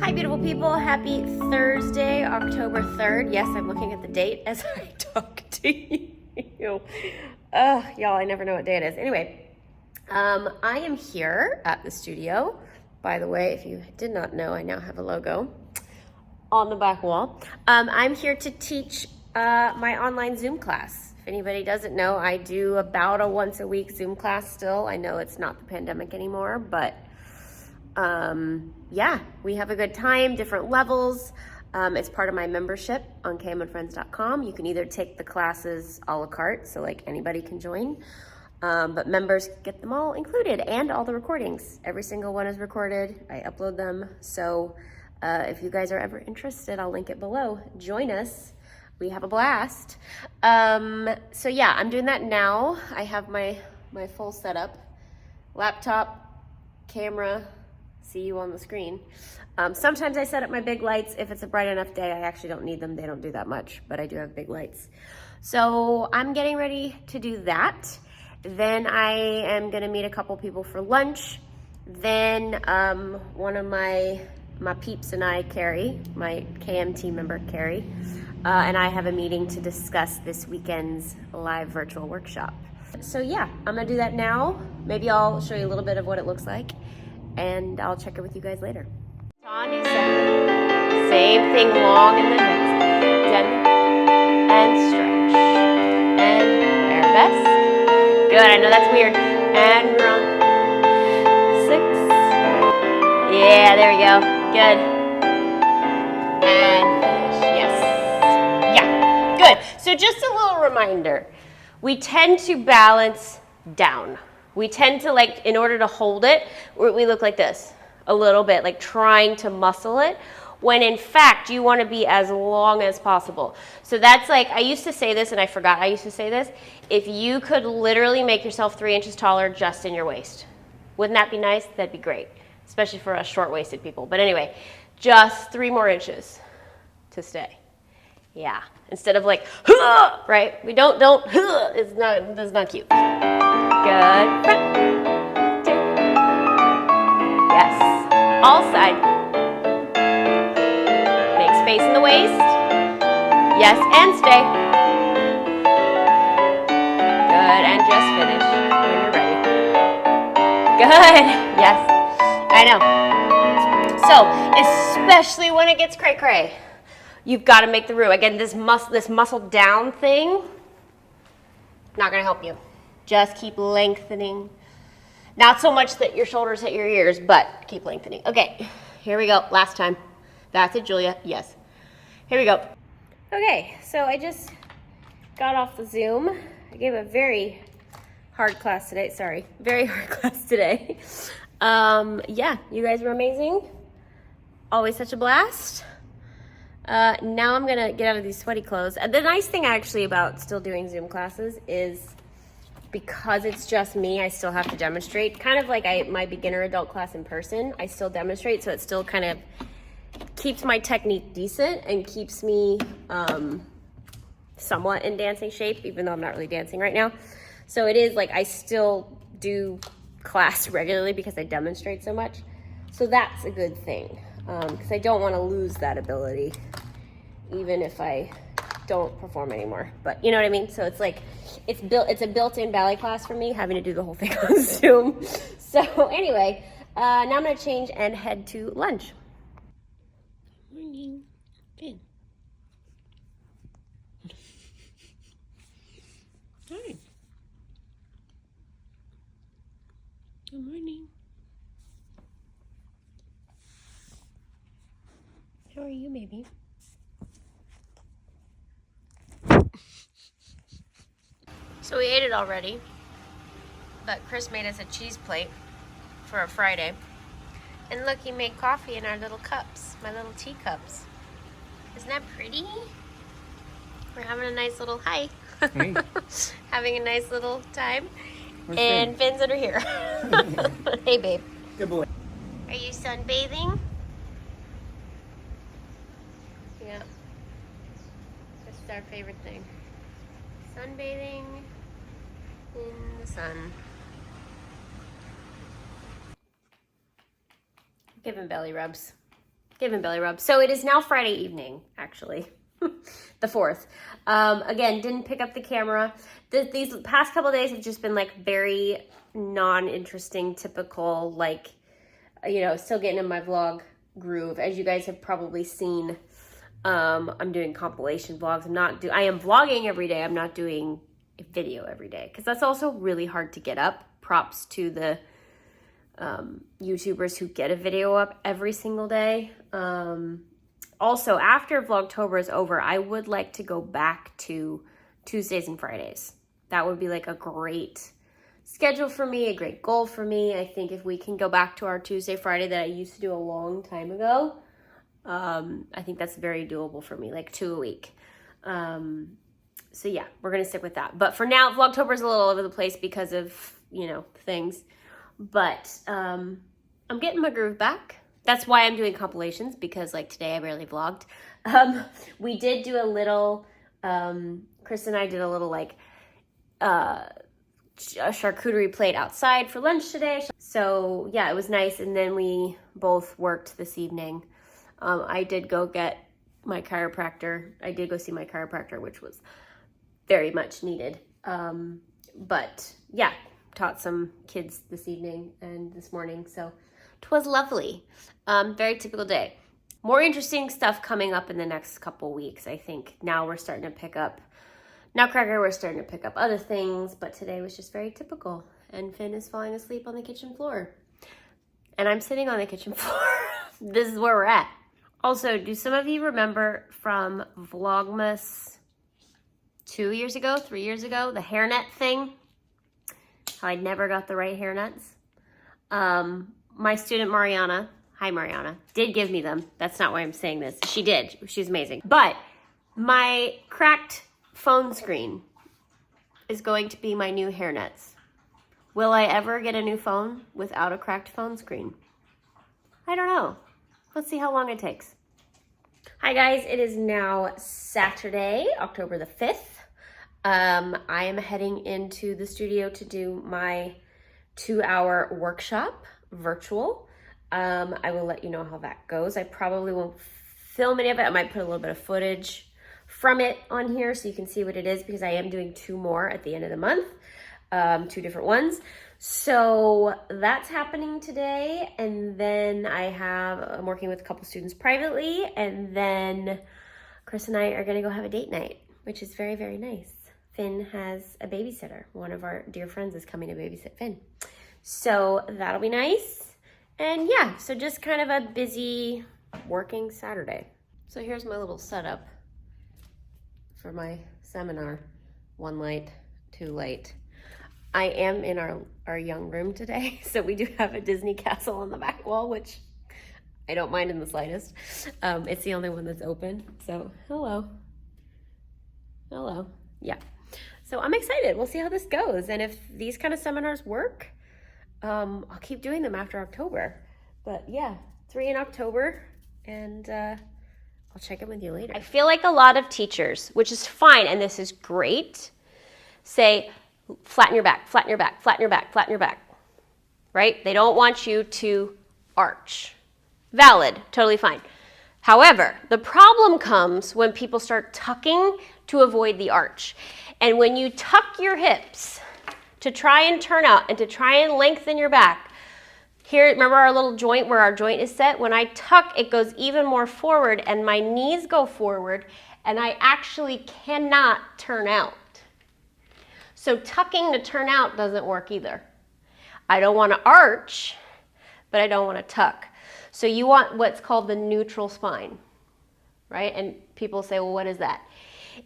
Hi beautiful people, happy Thursday, October 3rd. Yes, I'm looking at the date as I talk to you. Y'all, I never know what day it is. Anyway, I am here at the studio. By the way, if you did not know, I now have a logo on the back wall. I'm here to teach my online Zoom class. If anybody doesn't know, I do about a once a week Zoom class still. I know it's not the pandemic anymore, but yeah, we have a good time, different levels. It's part of my membership on kmandfriends.com. You can either take the classes a la carte, so like anybody can join, but members get them all included and all the recordings. Every single one is recorded. I upload them. So if you guys are ever interested, I'll link it below. Join us. We have a blast. So yeah, I'm doing that now. I have my full setup, laptop, camera, see you on the screen. Sometimes I set up my big lights. If it's a bright enough day, I actually don't need them. They don't do that much, but I do have big lights. So I'm getting ready to do that. Then I am gonna meet a couple people for lunch. Then one of my peeps and I, Carrie, my KM team member, Carrie, and I have a meeting to discuss this weekend's live virtual workshop. So yeah, I'm gonna do that now. Maybe I'll show you a little bit of what it looks like, and I'll check in with you guys later. Tawny second. Same thing, long in the hips. Demi and stretch. And arabesque. Good, I know that's weird. And run. 6. Yeah, there we go. Good. And finish. Yes. Yeah, good. So just a little reminder. We tend to balance down. We tend to, like, in order to hold it, we look like this a little bit, like trying to muscle it, when in fact you want to be as long as possible. So that's like, I used to say this and I forgot I used to say this, if you could literally make yourself 3 inches taller just in your waist. Wouldn't that be nice? That'd be great, especially for us short-waisted people. But anyway, just 3 more inches to stay. Yeah, instead of like, huh, right? We don't, huh, that's not cute. Good. Front. 2. Yes. All side. Make space in the waist. Yes, and stay. Good, and just finish when you're ready. Good. Yes. I know. So, especially when it gets cray-cray, you've got to make the room. Again, this muscle down thing, not going to help you. Just keep lengthening. Not so much that your shoulders hit your ears, but keep lengthening. Okay, here we go. Last time. That's it, Julia. Yes. Here we go. Okay, so I just got off the Zoom. I gave a very hard class today. Sorry, very hard class today. Yeah, you guys were amazing. Always such a blast. Now I'm gonna get out of these sweaty clothes. And the nice thing actually about still doing Zoom classes is because it's just me, I still have to demonstrate. Kind of like my beginner adult class in person, I still demonstrate, so it still kind of keeps my technique decent and keeps me somewhat in dancing shape, even though I'm not really dancing right now. So it is like I still do class regularly because I demonstrate so much. So that's a good thing, because I don't want to lose that ability, even if I don't perform anymore. But you know what I mean? So it's like, it's a built-in ballet class for me, having to do the whole thing on Zoom. So anyway, now I'm gonna change and head to lunch. Good morning, Finn. Hi. Good morning. How are you, baby? So we ate it already, but Chris made us a cheese plate for a Friday. And look, he made coffee in our little cups, my little teacups. Isn't that pretty? We're having a nice little, hi. Hey. Having a nice little time. Where's and Finn? Finn's under here. Hey, babe. Good boy. Are you sunbathing? Yeah. This is our favorite thing. Sunbathing in the sun. Give him belly rubs. Give him belly rub. So it is now Friday evening, actually. The 4th. Again, didn't pick up the camera. These past couple days have just been like very non-interesting, typical, like, you know, still getting in my vlog groove. As you guys have probably seen, I'm doing compilation vlogs. I am vlogging every day. I'm not doing a video every day because that's also really hard to get up. Props to the YouTubers who get a video up every single day. Also, after Vlogtober is over, I would like to go back to Tuesdays and Fridays. That would be like a great schedule for me, a great goal for me. I think if we can go back to our Tuesday, Friday that I used to do a long time ago, I think that's very doable for me, like 2 a week. So yeah, we're going to stick with that. But for now, Vlogtober is a little all over the place because of, you know, things. But I'm getting my groove back. That's why I'm doing compilations, because like today I barely vlogged. We did do a little, Chris and I did a little like a charcuterie plate outside for lunch today. So yeah, it was nice. And then we both worked this evening. I did go get my chiropractor. I did go see my chiropractor, which was very much needed. But yeah, taught some kids this evening and this morning. So 'twas lovely. Very typical day. More interesting stuff coming up in the next couple weeks. I think now we're starting to pick up Nutcracker, we're starting to pick up other things, but today was just very typical. And Finn is falling asleep on the kitchen floor. And I'm sitting on the kitchen floor. This is where we're at. Also, do some of you remember from Vlogmas 2 years ago, 3 years ago, the hairnet thing? How I never got the right hairnets? My student Mariana, hi Mariana, did give me them. That's not why I'm saying this. She did. She's amazing. But my cracked phone screen is going to be my new hairnets. Will I ever get a new phone without a cracked phone screen? I don't know. Let's see how long it takes. Hi guys, it is now Saturday, October the 5th. I am heading into the studio to do my 2-hour workshop, virtual. I will let you know how that goes. I probably won't film any of it. I might put a little bit of footage from it on here so you can see what it is, because I am doing 2 more at the end of the month, 2 different ones. So that's happening today. And then I'm working with a couple students privately, and then Chris and I are gonna go have a date night, which is very, very nice. Finn has a babysitter. One of our dear friends is coming to babysit Finn. So that'll be nice. And yeah, so just kind of a busy working Saturday. So here's my little setup for my seminar. 1 light, 2 light. I am in our young room today, so we do have a Disney castle on the back wall, which I don't mind in the slightest. It's the only one that's open, so hello. Hello, yeah. So I'm excited. We'll see how this goes, and if these kind of seminars work, I'll keep doing them after October. But yeah, 3 in October, and I'll check in with you later. I feel like a lot of teachers, which is fine, and this is great, say, flatten your back, flatten your back, flatten your back, flatten your back, right? They don't want you to arch. Valid, totally fine. However, the problem comes when people start tucking to avoid the arch. And when you tuck your hips to try and turn out and to try and lengthen your back, here, remember our little joint where our joint is set? When I tuck, it goes even more forward and my knees go forward and I actually cannot turn out. So tucking to turn out doesn't work either. I don't want to arch, but I don't want to tuck. So you want what's called the neutral spine, right? And people say, well, what is that?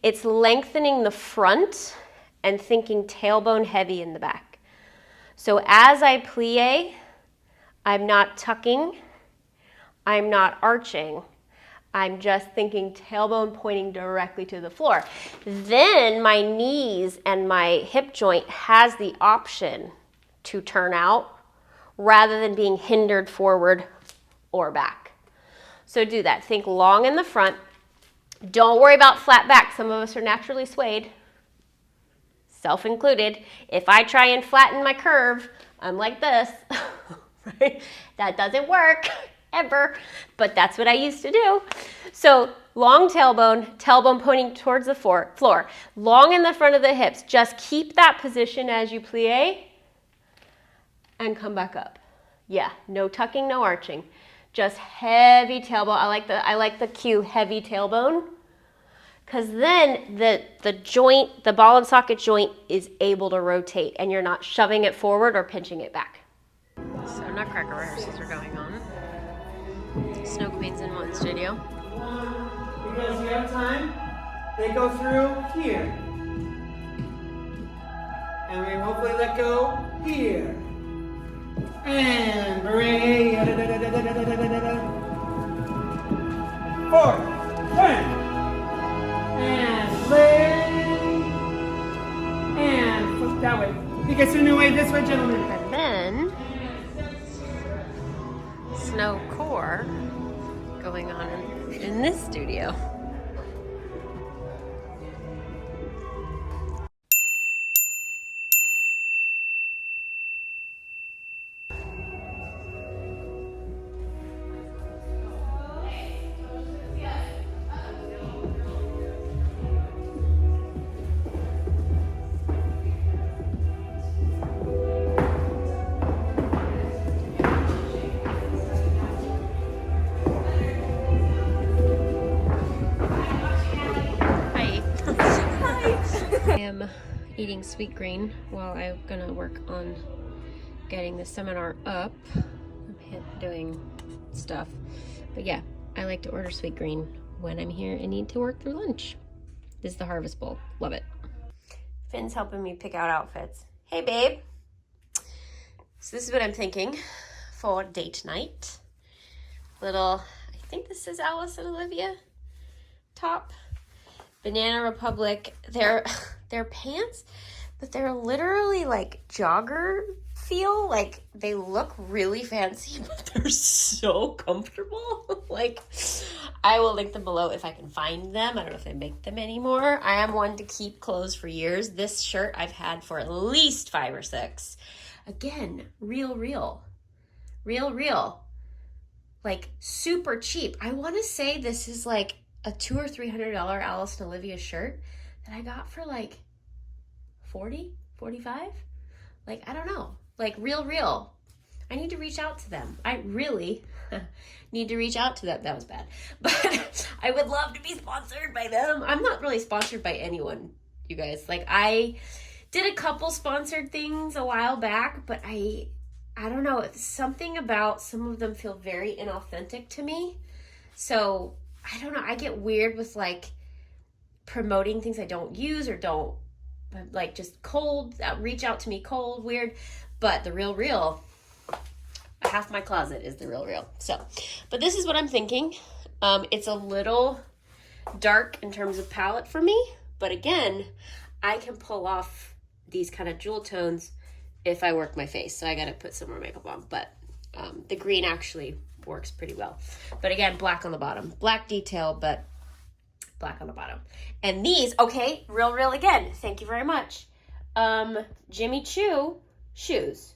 It's lengthening the front and thinking tailbone heavy in the back. So as I plie, I'm not tucking, I'm not arching, I'm just thinking tailbone pointing directly to the floor. Then my knees and my hip joint has the option to turn out rather than being hindered forward or back. So do that. Think long in the front. Don't worry about flat back. Some of us are naturally swayed, self included. If I try and flatten my curve, I'm like this, right? That doesn't work. ever, but that's what I used to do. So long tailbone pointing towards the floor, long in the front of the hips. Just keep that position as you plie and come back up. Yeah, no tucking, no arching. Just heavy tailbone. I like the cue, heavy tailbone, because then the joint, the ball and socket joint is able to rotate and you're not shoving it forward or pinching it back. So Nutcracker rehearsals are going on. Snow Queen's in one studio. Because you have time, they go through here. And we hopefully let go here. And bring. 4, 10. And play. And flip that way. You get your new way this way, gentlemen. And then Snow Core going on in this studio. I am eating sweet green while I'm gonna work on getting the seminar up. I'm doing stuff, but yeah, I like to order sweet green when I'm here and need to work through lunch. This is the Harvest Bowl. Love it. Finn's helping me pick out outfits. Hey babe. So this is what I'm thinking for date night. Little, I think this is Alice and Olivia top. Banana Republic, they're pants, but they're literally like jogger feel. Like they look really fancy, but they're so comfortable. Like, I will link them below if I can find them. I don't know if they make them anymore. I am one to keep clothes for years. This shirt I've had for at least 5 or 6. Again, real. Like super cheap. I want to say this is like a $200 or $300 Alice and Olivia shirt that I got for like 40, 45. Like, I don't know, like real. I need to reach out to them. I really need to reach out to them. That was bad, but I would love to be sponsored by them. I'm not really sponsored by anyone, you guys. Like, I did a couple sponsored things a while back, but I don't know. It's something about some of them feel very inauthentic to me. So I don't know. I get weird with like promoting things I don't use or don't, like, just cold, reach out to me cold, weird. But the real, half my closet is the real. So, but this is what I'm thinking. It's a little dark in terms of palette for me, but again, I can pull off these kind of jewel tones if I work my face. So I got to put some more makeup on, but the green actually works pretty well. But again, black on the bottom, black detail, but black on the bottom. And these, okay, real again. Thank you very much. Jimmy Choo shoes.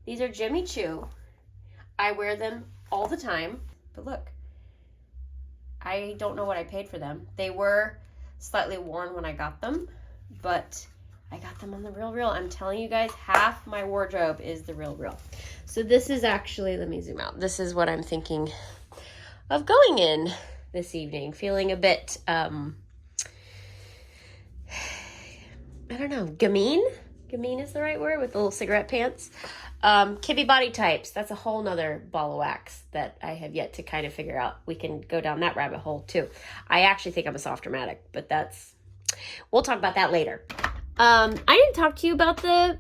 These are Jimmy Choo. I wear them all the time, but look, I don't know what I paid for them. They were slightly worn when I got them, but I got them on the real. I'm telling you guys, half my wardrobe is the real. So this is actually, let me zoom out. This is what I'm thinking of going in this evening. Feeling a bit, I don't know, gamine? Gamine is the right word, with the little cigarette pants. Kibby body types. That's a whole nother ball of wax that I have yet to kind of figure out. We can go down that rabbit hole too. I actually think I'm a soft dramatic, but we'll talk about that later. I didn't talk to you about the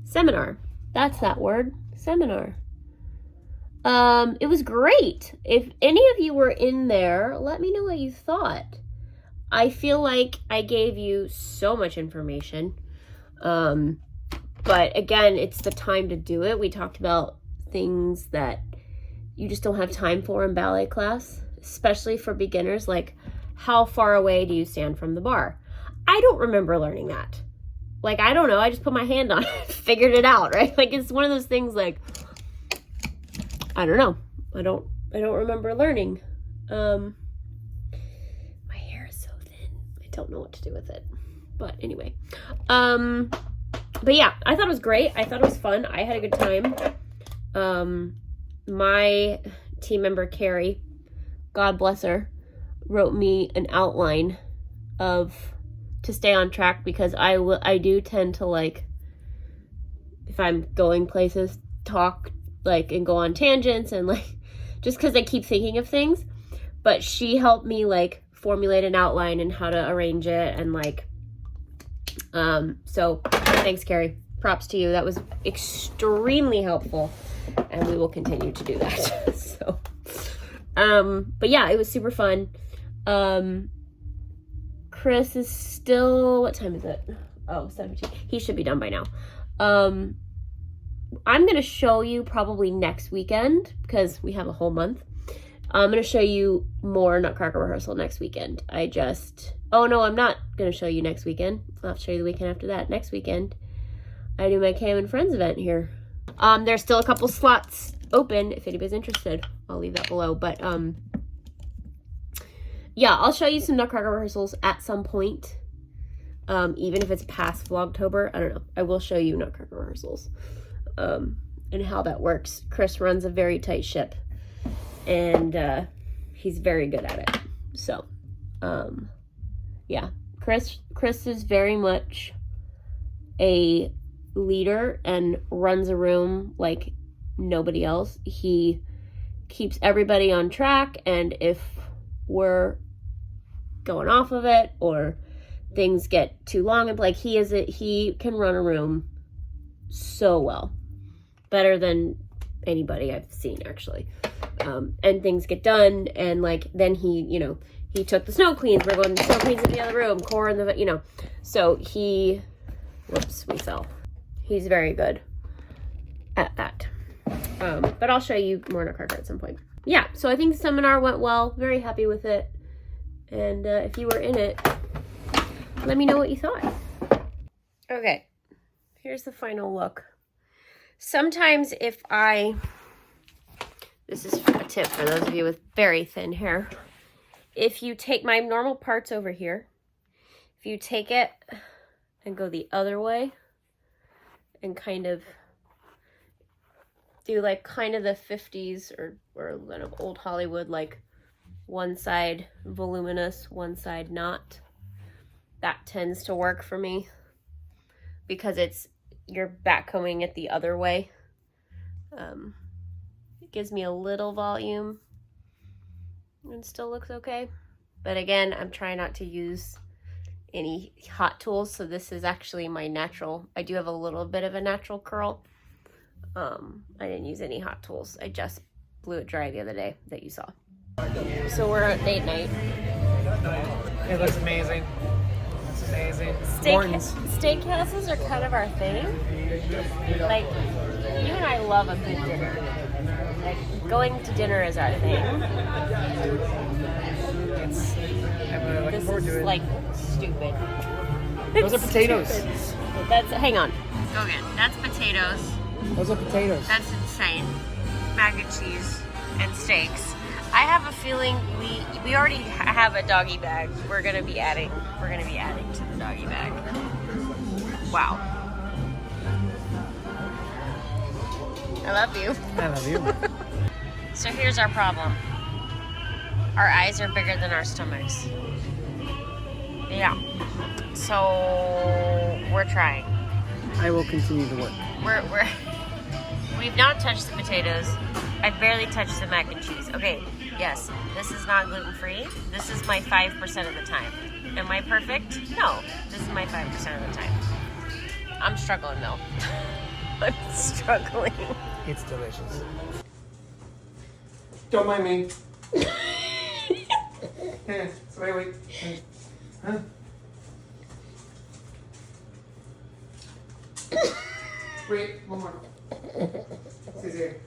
seminar. That's that word, seminar. It was great. If any of you were in there, let me know what you thought. I feel like I gave you so much information. But again, it's the time to do it. We talked about things that you just don't have time for in ballet class, especially for beginners, like how far away do you stand from the bar? I don't remember learning that. like, I don't know, I just put my hand on it, figured it out, right? Like, it's one of those things, like, I don't know. I don't remember learning. My hair is so thin. I don't know what to do with it. But anyway. But yeah, I thought it was great. I thought it was fun. I had a good time. My team member, Carrie, God bless her, wrote me an outline to stay on track, because I do tend to, like, if I'm going places, talk, like, and go on tangents, and, like, just because I keep thinking of things. But she helped me, like, formulate an outline and how to arrange it, and, like, so thanks, Carrie. Props to you. That was extremely helpful, and we will continue to do that. So, but yeah, it was super fun. Chris is still, what time is it? Oh, 17. He should be done by now. I'm going to show you probably next weekend, because we have a whole month. I'm going to show you more Nutcracker Rehearsal next weekend. Oh no, I'm not going to show you next weekend. I'll have to show you the weekend after that. Next weekend, I do my Cam and Friends event here. There's still a couple slots open if anybody's interested. I'll leave that below. But yeah, I'll show you some Nutcracker Rehearsals at some point. Even if it's past Vlogtober, I don't know. I will show you Nutcracker Rehearsals and how that works. Chris runs a very tight ship, and he's very good at it. So, yeah, Chris is very much a leader and runs a room like nobody else. He keeps everybody on track, and if we're going off of it or things get too long, and like, he can run a room so well, better than anybody I've seen, actually. And things get done, and like, then he took the Snow Queens. We're going to Snow Queens in the other room, core in the, so whoops, we fell. He's very good at that. But I'll show you more Nutcracker at some point. Yeah, so I think the seminar went well. Very happy with it. And if you were in it, let me know what you thought. Okay, here's the final look. Sometimes this is a tip for those of you with very thin hair. If you take my normal parts over here, if you take it and go the other way and kind of do like kind of the 50s or kind of old Hollywood, like one side voluminous, one side not, that tends to work for me because you're backcombing it the other way. It gives me a little volume and still looks okay. But again, I'm trying not to use any hot tools, so this is actually my natural. I do have a little bit of a natural curl. I didn't use any hot tools. I just blew it dry the other day that you saw. So we're at date night. It looks amazing. It's amazing. Steakhouses are kind of our thing. Like, you and I love a good dinner. Like, going to dinner is our thing. I'm really looking forward to it. Like stupid. Those are potatoes. Hang on. Go again. That's potatoes. Those are potatoes. That's insane. Mac and cheese and steaks. I have a feeling we already have a doggy bag. We're gonna be adding to the doggy bag. Wow. I love you. I love you. So here's our problem. Our eyes are bigger than our stomachs. Yeah. So we're trying. I will continue to work. We've not touched the potatoes. I barely touched the mac and cheese. Okay, yes, this is not gluten-free. This is my 5% of the time. Am I perfect? No, this is my 5% of the time. I'm struggling though. I'm struggling. It's delicious. Don't mind me. Hey, so wait. Huh? Wait, one more. See here.